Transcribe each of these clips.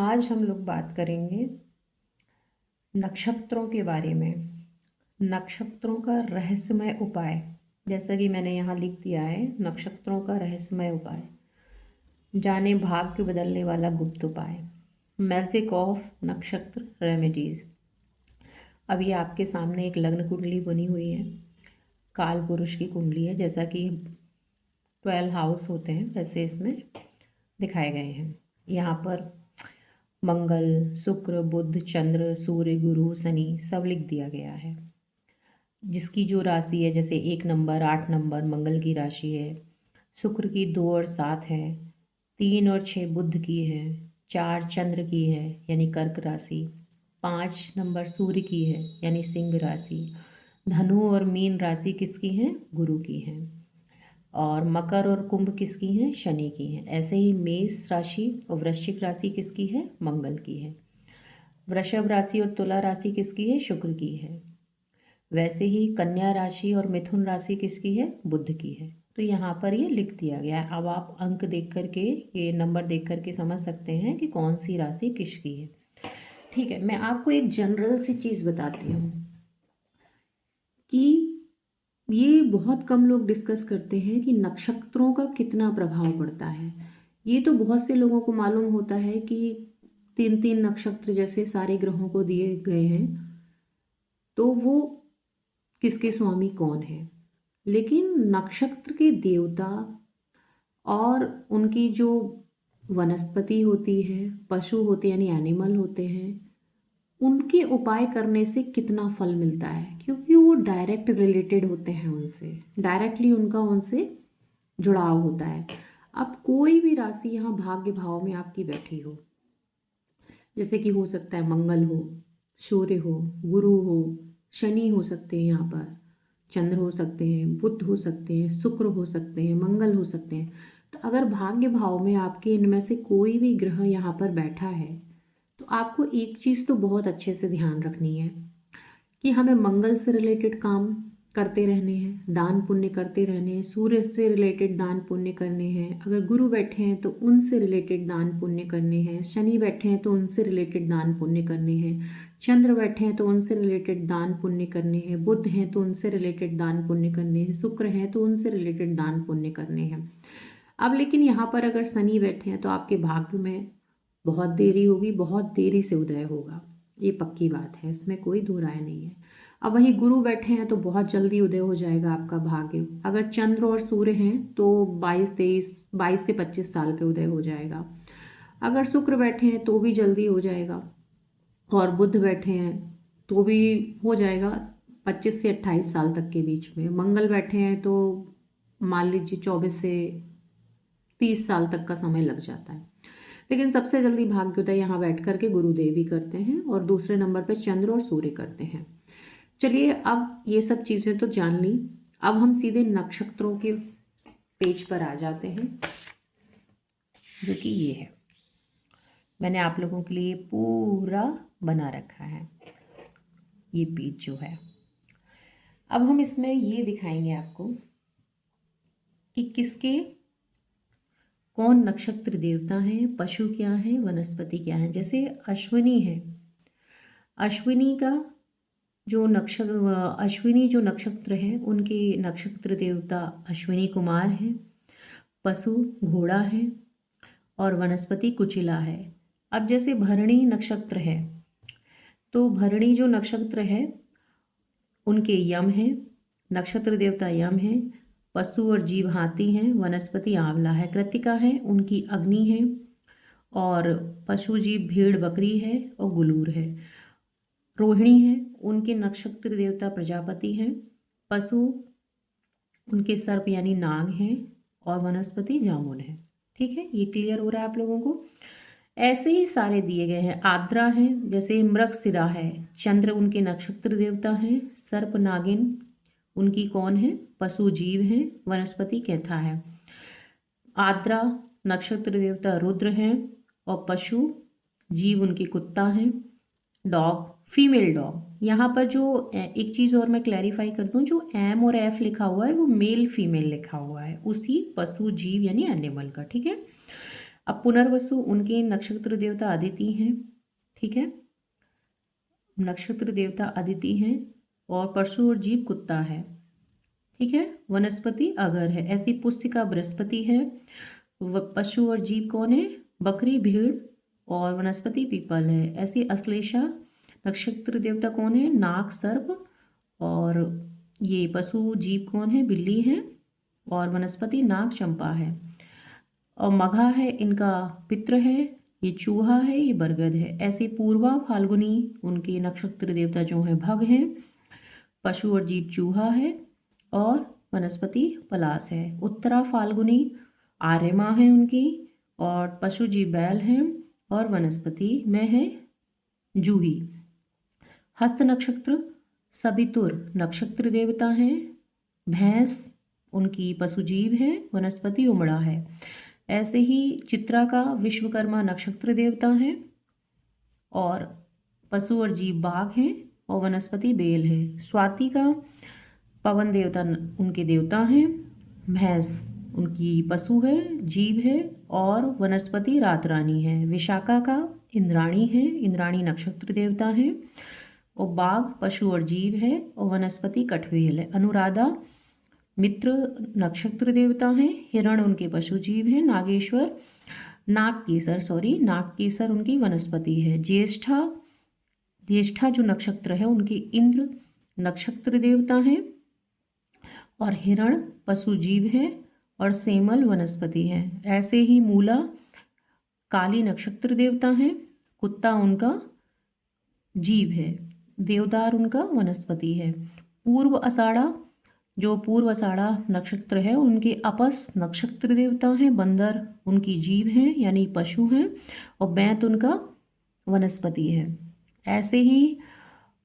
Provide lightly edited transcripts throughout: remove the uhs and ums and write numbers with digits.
आज हम लोग बात करेंगे नक्षत्रों के बारे में। नक्षत्रों का रहस्यमय उपाय, जैसा कि मैंने यहाँ लिख दिया है, नक्षत्रों का रहस्यमय उपाय। जाने भाग्य बदलने वाला गुप्त उपाय, मैजिक ऑफ नक्षत्र रेमेडीज। अभी आपके सामने एक लग्न कुंडली बनी हुई है, काल पुरुष की कुंडली है। जैसा कि 12 हाउस होते हैं वैसे इसमें दिखाए गए हैं। यहाँ पर मंगल, शुक्र, बुध, चंद्र, सूर्य, गुरु, शनि सब लिख दिया गया है। जिसकी जो राशि है, जैसे 1 नंबर 8 नंबर मंगल की राशि है, शुक्र की 2 और 7 है, 3 और 6 बुध की है, 4 चंद्र की है यानी कर्क राशि, 5 नंबर सूर्य की है यानी सिंह राशि, धनु और मीन राशि किसकी है? गुरु की है। और मकर और कुंभ किसकी हैं? शनि की हैं। ऐसे ही मेष राशि और वृश्चिक राशि किसकी है? मंगल की है। वृषभ राशि और तुला राशि किसकी है? शुक्र की है। वैसे ही कन्या राशि और मिथुन राशि किसकी है? बुध की है। तो यहाँ पर ये लिख दिया गया है। अब आप अंक देख करके, ये नंबर देख करके समझ सकते हैं कि कौन सी राशि किसकी है। ठीक है, मैं आपको एक जनरल सी चीज़ बताती हूँ कि ये बहुत कम लोग डिस्कस करते हैं कि नक्षत्रों का कितना प्रभाव पड़ता है। ये तो बहुत से लोगों को मालूम होता है कि 3 3 नक्षत्र जैसे सारे ग्रहों को दिए गए हैं, तो वो किसके स्वामी कौन है। लेकिन नक्षत्र के देवता और उनकी जो वनस्पति होती है, पशु होते हैं यानी एनिमल होते हैं, उनके उपाय करने से कितना फल मिलता है, क्योंकि वो डायरेक्ट रिलेटेड होते हैं उनसे, डायरेक्टली उनका उनसे जुड़ाव होता है। अब कोई भी राशि यहाँ भाग्य भाव में आपकी बैठी हो, जैसे कि हो सकता है मंगल हो, सूर्य हो, गुरु हो, शनि हो सकते हैं, यहाँ पर चंद्र हो सकते हैं, बुध हो सकते हैं, शुक्र हो सकते हैं, मंगल हो सकते हैं। तो अगर भाग्य भाव में आपके इनमें से कोई भी ग्रह यहाँ पर बैठा है, तो आपको एक चीज़ तो बहुत अच्छे से ध्यान रखनी है कि हमें मंगल से रिलेटेड काम करते रहने हैं, दान पुण्य करते रहने हैं, सूर्य से रिलेटेड दान पुण्य करने हैं, अगर गुरु बैठे हैं तो उनसे रिलेटेड दान पुण्य करने हैं, शनि बैठे हैं तो उनसे रिलेटेड दान पुण्य करने हैं, चंद्र बैठे हैं तो उनसे रिलेटेड दान पुण्य करने हैं, बुध हैं तो उनसे रिलेटेड दान पुण्य करने हैं, शुक्र हैं तो उनसे रिलेटेड दान पुण्य करने हैं। अब लेकिन यहाँ पर अगर शनि बैठे हैं तो आपके भाग्य में बहुत देरी होगी, बहुत देरी से उदय होगा, ये पक्की बात है, इसमें कोई दो राय नहीं है। अब वहीं गुरु बैठे हैं तो बहुत जल्दी उदय हो जाएगा आपका भाग्य। अगर चंद्र और सूर्य हैं तो 22 से 25 साल पे उदय हो जाएगा। अगर शुक्र बैठे हैं तो भी जल्दी हो जाएगा, और बुध बैठे हैं तो भी हो जाएगा 25 से 28 साल तक के बीच में। मंगल बैठे हैं तो मान लीजिए 24 से 30 साल तक का समय लग जाता है। लेकिन सबसे जल्दी भाग्योदय यहाँ बैठ करके गुरुदेव ही करते हैं, और दूसरे नंबर पे चंद्र और सूर्य करते हैं। चलिए, अब ये सब चीज़ें तो जान ली, अब हम सीधे नक्षत्रों के पेज पर आ जाते हैं, जो कि ये है। मैंने आप लोगों के लिए पूरा बना रखा है ये पेज जो है। अब हम इसमें ये दिखाएंगे आपको कि किसके कौन नक्षत्र देवता हैं, पशु क्या है, वनस्पति क्या है। जैसे अश्विनी है, अश्विनी का जो नक्षत्र है, उनके नक्षत्र देवता अश्विनी कुमार हैं, पशु घोड़ा है, और वनस्पति कुचिला है। अब जैसे भरणी नक्षत्र है, तो भरणी जो नक्षत्र है उनके यम है, नक्षत्र देवता यम है, पशु और जीव हाथी हैं, वनस्पति आंवला है। कृतिका है, उनकी अग्नि है, और पशु जीव भेड़ बकरी है, और गुलूर है। रोहिणी है, उनके नक्षत्र देवता प्रजापति हैं, पशु उनके सर्प यानी नाग हैं, और वनस्पति जामुन है। ठीक है, ये क्लियर हो रहा है आप लोगों को। ऐसे ही सारे दिए गए हैं। आद्रा है, जैसे मृगशिरा है, चंद्र उनके नक्षत्र देवता हैं, सर्प नागिन उनकी कौन है? पशु जीव हैं, वनस्पति कैथा है। आद्रा नक्षत्र देवता रुद्र हैं, और पशु जीव उनकी कुत्ता हैं, डॉग फीमेल डॉग। यहाँ पर जो एक चीज़ और मैं क्लैरिफाई कर दूँ, जो एम और एफ लिखा हुआ है वो मेल फीमेल लिखा हुआ है उसी पशु जीव यानी एनिमल का। ठीक है, अब पुनर्वसु उनके नक्षत्र देवता अदिति हैं, ठीक है, नक्षत्र देवता अदिति हैं, और परशु और जीव कुत्ता है, ठीक है। वनस्पति अगर है, ऐसी पुस्तिका बृहस्पति है। पशु और जीव कौन है? बकरी, भेड़, और वनस्पति पीपल है। ऐसी अश्लेषा नक्षत्र देवता कौन है? नाग, सर्प, और ये पशु जीव कौन है? बिल्ली है, और वनस्पति नाग, चंपा है। और मघा है इनका पितृ है, ये चूहा है, ये बरगद है। ऐसे पूर्वा फाल्गुनी उनके नक्षत्र देवता जो है भग हैं, पशु और जीव चूहा है, और वनस्पति पलाश है। उत्तरा फाल्गुनी आर्यमा है उनकी, और पशु जीव बैल हैं, और वनस्पति में है जूही। हस्त नक्षत्र सबितुर नक्षत्र देवता हैं, भैंस उनकी पशु जीव है, वनस्पति उमड़ा है। ऐसे ही चित्रा का विश्वकर्मा नक्षत्र देवता है, और पशु और जीव बाघ हैं, और वनस्पति बेल है। स्वाति का पवन देवता उनके देवता हैं, भैंस उनकी पशु है, जीव है, और वनस्पति रात रानी है। विशाखा का इंद्राणी है, इंद्राणी नक्षत्र देवता है, और बाघ पशु और जीव है, और वनस्पति कठवेल है। अनुराधा मित्र नक्षत्र देवता हैं, हिरण उनके पशु जीव हैं। नागेश्वर नागकेसर उनकी वनस्पति है। ज्येष्ठा जो नक्षत्र है उनके इंद्र नक्षत्र देवता हैं, और हिरण पशु जीव है, और सेमल वनस्पति है। ऐसे ही मूला काली नक्षत्र देवता हैं, कुत्ता उनका जीव है, देवदार उनका वनस्पति है। पूर्व आषाढ़ा नक्षत्र है उनके अपस नक्षत्र देवता हैं, बंदर उनकी जीव हैं यानी पशु हैं, और बैंत उनका वनस्पति है। ऐसे ही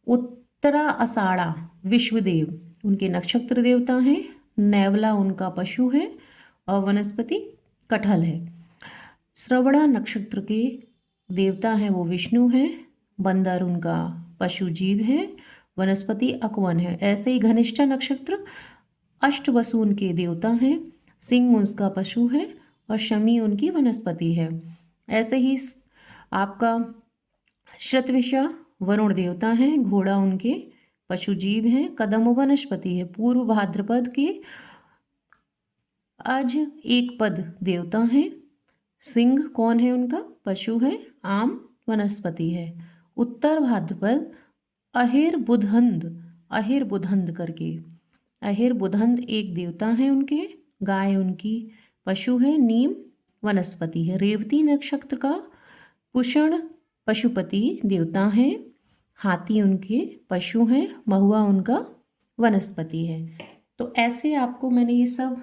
उत्तरा आषाढ़ा विश्वदेव उनके नक्षत्र देवता हैं, नेवला उनका पशु है, और वनस्पति कटहल है। श्रवणा नक्षत्र के देवता हैं वो विष्णु हैं, बंदर उनका पशु जीव है, वनस्पति अकवन है। ऐसे ही घनिष्ठा नक्षत्र अष्टवसु उनके देवता हैं, सिंह उसका पशु है, और शमी उनकी वनस्पति है। ऐसे ही आपका शतविषा वरुण देवता हैं, घोड़ा उनके पशु जीव हैं, कदम वनस्पति है। पूर्व भाद्रपद के अज एक पद देवता हैं, सिंह कौन है उनका पशु है, आम वनस्पति है। उत्तर भाद्रपद अहिर बुधंद करके अहिर बुधंद एक देवता है उनके, गाय उनकी पशु है, नीम वनस्पति है। रेवती नक्षत्र का पुषण पशुपति देवता हैं, हाथी उनके पशु हैं, महुआ उनका वनस्पति है। तो ऐसे आपको मैंने ये सब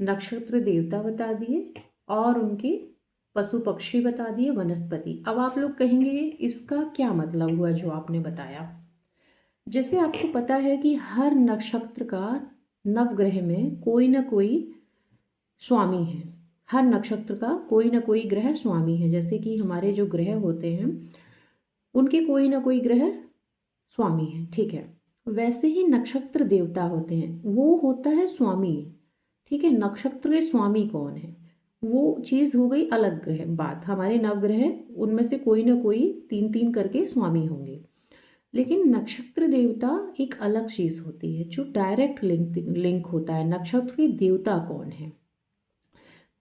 नक्षत्र देवता बता दिए, और उनके पशु पक्षी बता दिए, वनस्पति। अब आप लोग कहेंगे इसका क्या मतलब हुआ जो आपने बताया। जैसे आपको पता है कि हर नक्षत्र का नवग्रह में कोई ना कोई स्वामी है, हर नक्षत्र का कोई ना कोई ग्रह स्वामी है। जैसे कि हमारे जो ग्रह होते हैं उनके कोई ना कोई ग्रह स्वामी है, ठीक है। वैसे ही नक्षत्र देवता होते हैं, वो होता है स्वामी, ठीक है। नक्षत्र के स्वामी कौन है वो चीज़ हो गई अलग ग्रह बात। हमारे नवग्रह उनमें से कोई ना कोई 3-3 करके स्वामी होंगे, लेकिन नक्षत्र देवता एक अलग चीज़ होती है जो डायरेक्ट लिंक होता है। नक्षत्र के देवता कौन है,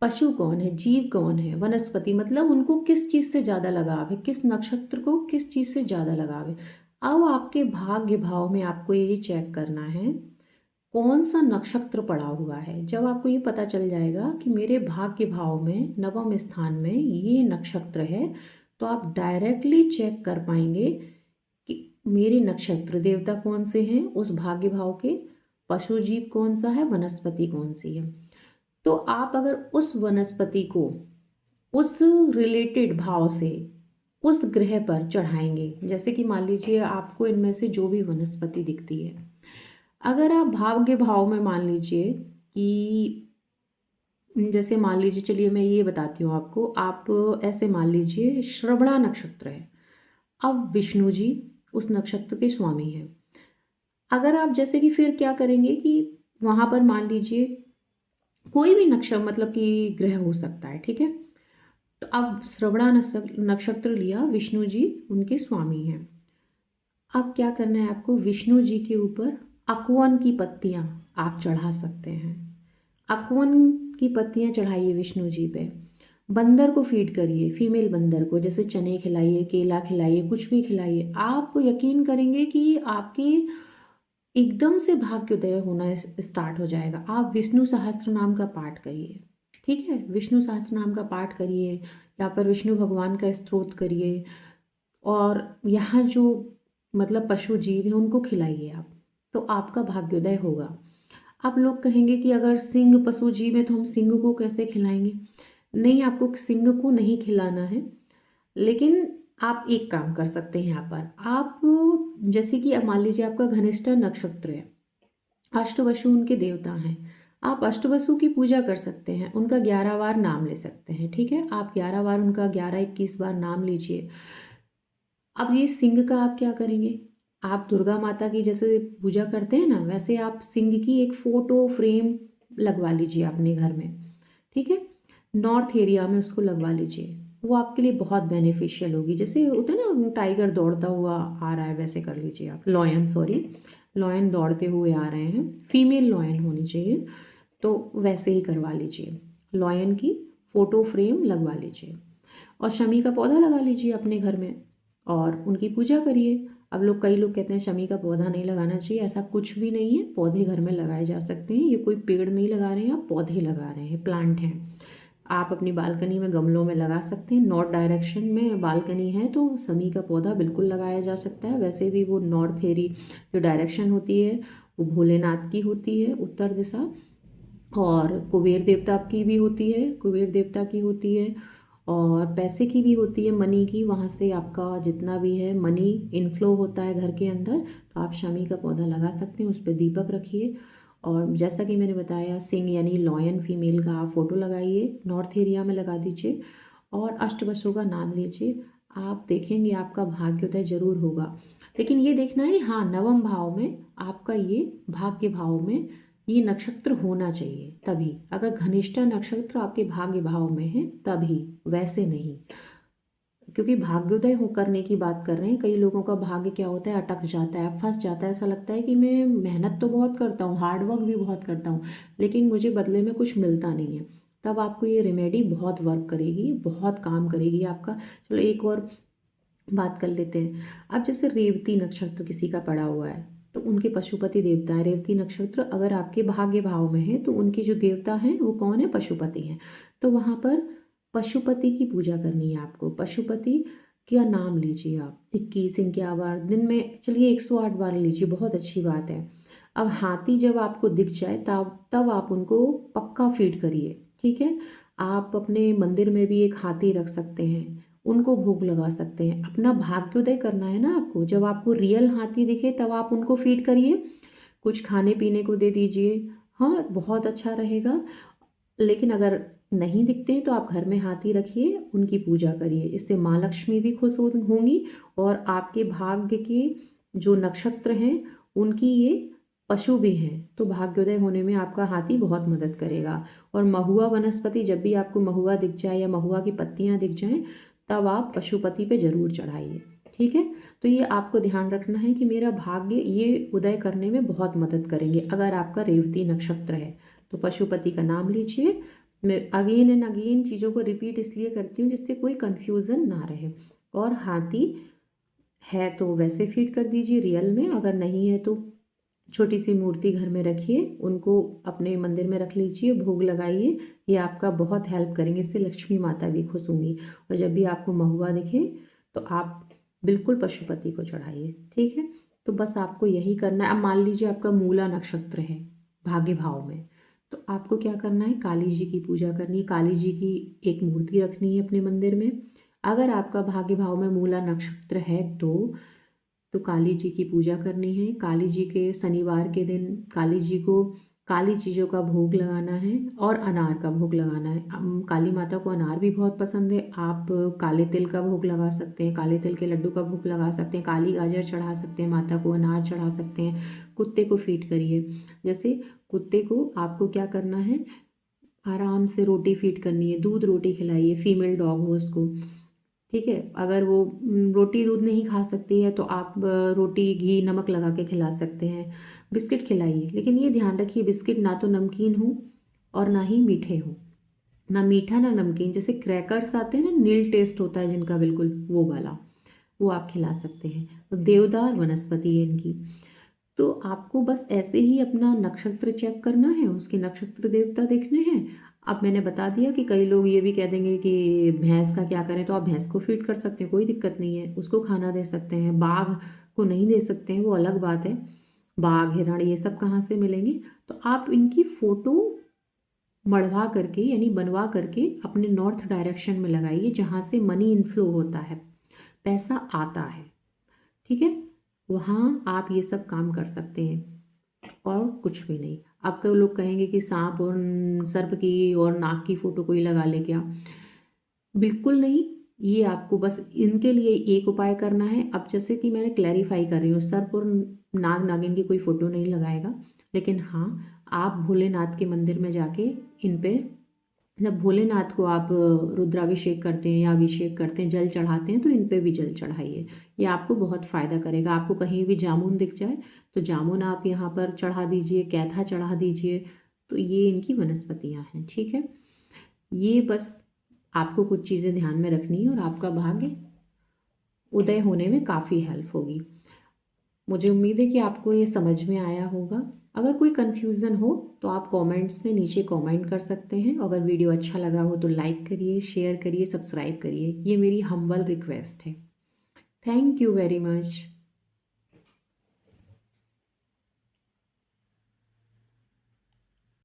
पशु कौन है, जीव कौन है, वनस्पति, मतलब उनको किस चीज़ से ज़्यादा लगाव है, किस नक्षत्र को किस चीज़ से ज़्यादा लगाव है। अब आपके भाग्य भाव में आपको ये चेक करना है कौन सा नक्षत्र पड़ा हुआ है। जब आपको ये पता चल जाएगा कि मेरे भाग्य भाव में नवम स्थान में ये नक्षत्र है, तो आप डायरेक्टली चेक कर पाएंगे कि मेरे नक्षत्र देवता कौन से हैं उस भाग्य भाव के, पशु जीव कौन सा है, वनस्पति कौन सी है। तो आप अगर उस वनस्पति को उस रिलेटेड भाव से उस ग्रह पर चढ़ाएंगे, जैसे कि मान लीजिए आपको इनमें से जो भी वनस्पति दिखती है, अगर आप भाग्य भाव में मान लीजिए कि जैसे मान लीजिए, चलिए मैं ये बताती हूँ आपको, आप ऐसे मान लीजिए श्रवणा नक्षत्र है, अब विष्णु जी उस नक्षत्र के स्वामी हैं। अगर आप जैसे कि फिर क्या करेंगे कि वहाँ पर मान लीजिए कोई भी नक्षत्र मतलब कि ग्रह हो सकता है, ठीक है। तो अब श्रवणा नक्षत्र लिया, विष्णु जी उनके स्वामी हैं। अब क्या करना है आपको, विष्णु जी के ऊपर अकवन की पत्तियां आप चढ़ा सकते हैं। अकवन की पत्तियां चढ़ाइए विष्णु जी पे। बंदर को फीड करिए, फीमेल बंदर को, जैसे चने खिलाइए, केला खिलाइए, कुछ भी खिलाइए। आप यकीन करेंगे कि आपके एकदम से भाग्योदय होना स्टार्ट हो जाएगा। आप विष्णु सहस्त्र नाम का पाठ करिए, ठीक है, विष्णु सहस्त्र नाम का पाठ करिए, या पर विष्णु भगवान का स्तोत्र करिए। और यहाँ जो मतलब पशु जीव है उनको खिलाइए आप, तो आपका भाग्योदय होगा। आप लोग कहेंगे कि अगर सिंह पशु जीव है तो हम सिंह को कैसे खिलाएंगे? नहीं, आपको सिंह को नहीं खिलाना है, लेकिन आप एक काम कर सकते हैं यहाँ पर। आप जैसे कि अब मान लीजिए आपका घनिष्ठा नक्षत्र है, अष्टवसु उनके देवता हैं, आप अष्टवसु की पूजा कर सकते हैं, उनका 11 बार नाम ले सकते हैं, ठीक है। आप 11 बार उनका 11-21 बार नाम लीजिए। अब ये सिंह का आप क्या करेंगे, आप दुर्गा माता की जैसे पूजा करते हैं ना, वैसे आप सिंह की एक फोटो फ्रेम लगवा लीजिए अपने घर में, ठीक है। नॉर्थ एरिया में उसको लगवा लीजिए, वो आपके लिए बहुत बेनिफिशियल होगी। जैसे होता है ना टाइगर दौड़ता हुआ आ रहा है, वैसे कर लीजिए आप। लॉयन, सॉरी, लॉयन दौड़ते हुए आ रहे हैं, फीमेल लॉयन होनी चाहिए, तो वैसे ही करवा लीजिए। लॉयन की फ़ोटो फ्रेम लगवा लीजिए और शमी का पौधा लगा लीजिए अपने घर में और उनकी पूजा करिए। अब कई लोग कहते हैं शमी का पौधा नहीं लगाना चाहिए, ऐसा कुछ भी नहीं है, पौधे घर में लगाए जा सकते हैं। ये कोई पेड़ नहीं लगा रहे हैं, आप पौधे लगा रहे हैं, प्लांट हैं। आप अपनी बालकनी में गमलों में लगा सकते हैं। नॉर्थ डायरेक्शन में बालकनी है तो शमी का पौधा बिल्कुल लगाया जा सकता है। वैसे भी वो नॉर्थ एरी जो डायरेक्शन होती है वो भोलेनाथ की होती है, उत्तर दिशा, और कुबेर देवता की भी होती है, कुबेर देवता की होती है, और पैसे की भी होती है, मनी की। वहाँ से आपका जितना भी है मनी इनफ्लो होता है घर के अंदर। तो आप शमी का पौधा लगा सकते हैं, उस पर दीपक रखिए। और जैसा कि मैंने बताया, सिंह यानी लॉयन फीमेल का आप फोटो लगाइए, नॉर्थ एरिया में लगा दीजिए और अष्टवसु का नाम लीजिए। आप देखेंगे आपका भाग्योदय जरूर होगा। लेकिन ये देखना है, हाँ, नवम भाव में आपका ये भाग्य भाव में ये नक्षत्र होना चाहिए, तभी। अगर घनिष्ठा नक्षत्र आपके भाग्य भाव में है तभी, वैसे नहीं। क्योंकि भाग्योदय हो करने की बात कर रहे हैं। कई लोगों का भाग्य क्या होता है, अटक जाता है, फंस जाता है। ऐसा लगता है कि मैं मेहनत तो बहुत करता हूँ, हार्ड वर्क भी बहुत करता हूँ, लेकिन मुझे बदले में कुछ मिलता नहीं है। तब आपको ये रेमेडी बहुत वर्क करेगी, बहुत काम करेगी आपका। चलो एक और बात कर लेते हैं। अब जैसे रेवती नक्षत्र किसी का पड़ा हुआ है तो उनके पशुपति देवता है। रेवती नक्षत्र अगर आपके भाग्य भाव में है तो उनके जो देवता हैं वो कौन है, पशुपति हैं। तो वहाँ पर पशुपति की पूजा करनी है आपको। पशुपति का नाम लीजिए आप 21-51 दिन में, चलिए 108 बार लीजिए, बहुत अच्छी बात है। अब हाथी जब आपको दिख जाए तब तब आप उनको पक्का फीड करिए, ठीक है। आप अपने मंदिर में भी एक हाथी रख सकते हैं, उनको भोग लगा सकते हैं। अपना भाग्योदय करना है ना आपको। जब आपको रियल हाथी दिखे तब आप उनको फीड करिए, कुछ खाने पीने को दे दीजिए, हाँ, बहुत अच्छा रहेगा। लेकिन अगर नहीं दिखते हैं तो आप घर में हाथी रखिए, उनकी पूजा करिए। इससे माँ लक्ष्मी भी खुश होंगी और आपके भाग्य के जो नक्षत्र हैं उनकी ये पशु भी हैं, तो भाग्योदय होने में आपका हाथी बहुत मदद करेगा। और महुआ वनस्पति, जब भी आपको महुआ दिख जाए या महुआ की पत्तियां दिख जाएं तब आप पशुपति पे जरूर चढ़ाइए, ठीक है। तो ये आपको ध्यान रखना है कि मेरा भाग्य ये उदय करने में बहुत मदद करेंगे। अगर आपका रेवती नक्षत्र है तो पशुपति का नाम लीजिए। मैं अगेन एंड अगेन चीज़ों को रिपीट इसलिए करती हूँ जिससे कोई कन्फ्यूज़न ना रहे। और हाथी है तो वैसे फीड कर दीजिए रियल में, अगर नहीं है तो छोटी सी मूर्ति घर में रखिए, उनको अपने मंदिर में रख लीजिए, भोग लगाइए। ये आपका बहुत हेल्प करेंगे, इससे लक्ष्मी माता भी खुश होंगी। और जब भी आपको महुआ दिखे तो आप बिल्कुल पशुपति को चढ़ाइए, ठीक है। तो बस आपको यही करना है। अब मान लीजिए आपका मूला नक्षत्र है भाग्य भाव में, तो आपको क्या करना है, काली जी की पूजा करनी है। काली जी की एक मूर्ति रखनी है अपने मंदिर में। अगर आपका भाग्य भाव में मूला नक्षत्र है तो काली जी की पूजा करनी है। काली जी के शनिवार के दिन काली जी को काली चीज़ों का भोग लगाना है और अनार का भोग लगाना है। काली माता को अनार भी बहुत पसंद है, आप काले तिल का भोग लगा सकते हैं, काले तिल के लड्डू का भोग लगा सकते हैं, काली गाजर चढ़ा सकते हैं, माता को अनार चढ़ा सकते हैं। कुत्ते को फीड करिए। जैसे कुत्ते को आपको क्या करना है, आराम से रोटी फीड करनी है, दूध रोटी खिलाइए, फीमेल डॉग हो उसको, ठीक है। अगर वो रोटी दूध नहीं खा सकती है तो आप रोटी घी नमक लगा के खिला सकते हैं। बिस्किट खिलाइए, लेकिन ये ध्यान रखिए बिस्किट ना तो नमकीन हो और ना ही मीठे हो, ना मीठा ना नमकीन। जैसे क्रैकर्स आते हैं ना, नील टेस्ट होता है जिनका, बिल्कुल वो वाला, वो आप खिला सकते हैं। तो देवदार वनस्पति है इनकी। तो आपको बस ऐसे ही अपना नक्षत्र चेक करना है, उसके नक्षत्र देवता देखने हैं। अब मैंने बता दिया कि कई लोग ये भी कह देंगे कि भैंस का क्या करें, तो आप भैंस को फीड कर सकते हैं, कोई दिक्कत नहीं है, उसको खाना दे सकते हैं। बाघ को नहीं दे सकते हैं, वो अलग बात है, बाघ हिरण ये सब कहाँ से मिलेंगे। तो आप इनकी फ़ोटो मढ़वा करके यानी बनवा करके अपने नॉर्थ डायरेक्शन में लगाइए, जहाँ से मनी इनफ्लो होता है, पैसा आता है, ठीक है। वहाँ आप ये सब काम कर सकते हैं और कुछ भी नहीं। अब कई लोग कहेंगे कि सांप और सर्प की और नाग की फ़ोटो कोई लगा ले क्या, बिल्कुल नहीं। ये आपको बस इनके लिए एक उपाय करना है। अब जैसे कि मैंने क्लैरिफाई कर रही हूँ, सर्प और नाग नागिन की कोई फ़ोटो नहीं लगाएगा, लेकिन हाँ आप भोलेनाथ के मंदिर में जाके इन पे, जब भोलेनाथ को आप रुद्राभिषेक करते हैं या अभिषेक करते हैं, जल चढ़ाते हैं, तो इन पे भी जल चढ़ाइए। ये आपको बहुत फ़ायदा करेगा। आपको कहीं भी जामुन दिख जाए तो जामुन आप यहाँ पर चढ़ा दीजिए, कैथा चढ़ा दीजिए। तो ये इनकी वनस्पतियाँ हैं, ठीक है। ये बस आपको कुछ चीज़ें ध्यान में रखनी है और आपका भाग्य उदय होने में काफ़ी हेल्प होगी। मुझे उम्मीद है कि आपको ये समझ में आया होगा। अगर कोई कन्फ्यूज़न हो तो आप कमेंट्स में नीचे कमेंट कर सकते हैं। अगर वीडियो अच्छा लगा हो तो लाइक करिए, शेयर करिए, सब्सक्राइब करिए, ये मेरी हम्बल रिक्वेस्ट है। Thank you very much.